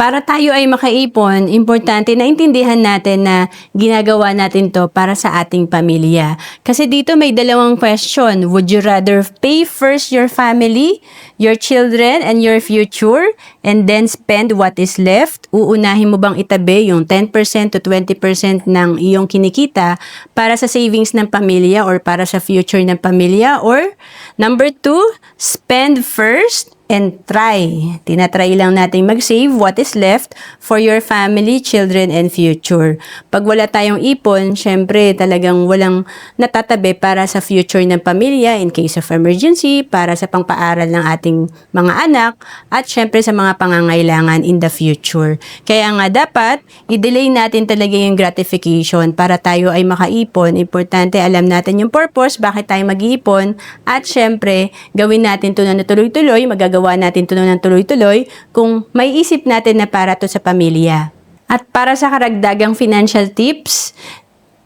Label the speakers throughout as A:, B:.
A: Para tayo ay makaipon, importante na intindihan natin na ginagawa natin to para sa ating pamilya. Kasi dito may dalawang question. Would you rather pay first your family, your children, and your future, and then spend what is left? Uunahin mo bang itabi yung 10% to 20% ng iyong kinikita para sa savings ng pamilya or para sa future ng pamilya? Or number 2, spend first and try. Tinatry lang natin mag-save what is left for your family, children, and future. Pag wala tayong ipon, syempre talagang walang natatabi para sa future ng pamilya in case of emergency, para sa pangpaaral ng ating mga anak, at syempre sa mga pangangailangan in the future. Kaya nga dapat, i-delay natin talaga yung gratification para tayo ay makaipon. Importante alam natin yung purpose, bakit tayo mag-iipon, at syempre, gawin natin ito na tuloy-tuloy, magagawa natin ito ng tuloy-tuloy kung may isip natin na para to sa pamilya. At para sa karagdagang financial tips,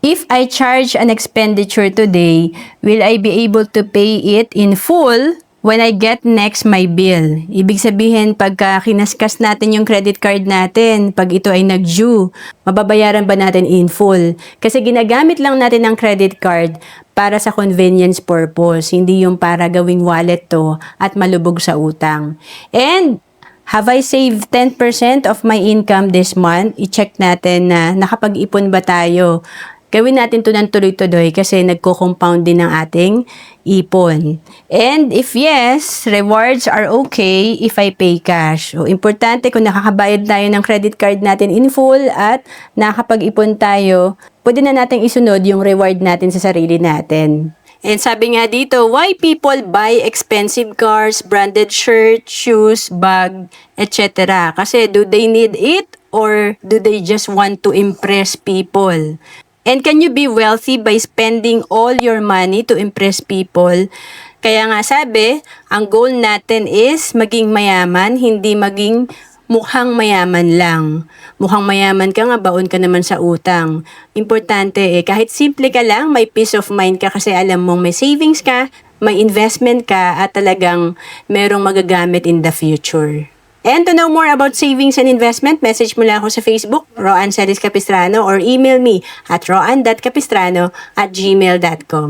A: if I charge an expenditure today, will I be able to pay it in full when I get next my bill? Ibig sabihin, pagka kinaskas natin yung credit card natin, pag ito ay nag-due, mababayaran ba natin in full? Kasi ginagamit lang natin ang credit card para sa convenience purpose, hindi yung para gawing wallet to at malubog sa utang. And have I saved 10% of my income this month? I-check natin na nakapag-ipon ba tayo. Gawin natin to ng tuloy-tuloy kasi nagko-compound din ang ating ipon. And if yes, rewards are okay if I pay cash. So, importante kung nakakabayad tayo ng credit card natin in full at nakakapag-ipon tayo, pwede na natin isunod yung reward natin sa sarili natin. And sabi nga dito, why people buy expensive cars, branded shirts, shoes, bag, etc. Kasi do they need it or do they just want to impress people? And can you be wealthy by spending all your money to impress people? Kaya nga sabi, ang goal natin is maging mayaman, hindi maging mukhang mayaman lang. Mukhang mayaman ka nga, baon ka naman sa utang. Importante kahit simple ka lang, may peace of mind ka kasi alam mong may savings ka, may investment ka, at talagang merong magagamit in the future. And to know more about savings and investment, message mo lang ako sa Facebook, Roan Celis Capistrano, or email me at roan.capistrano@gmail.com.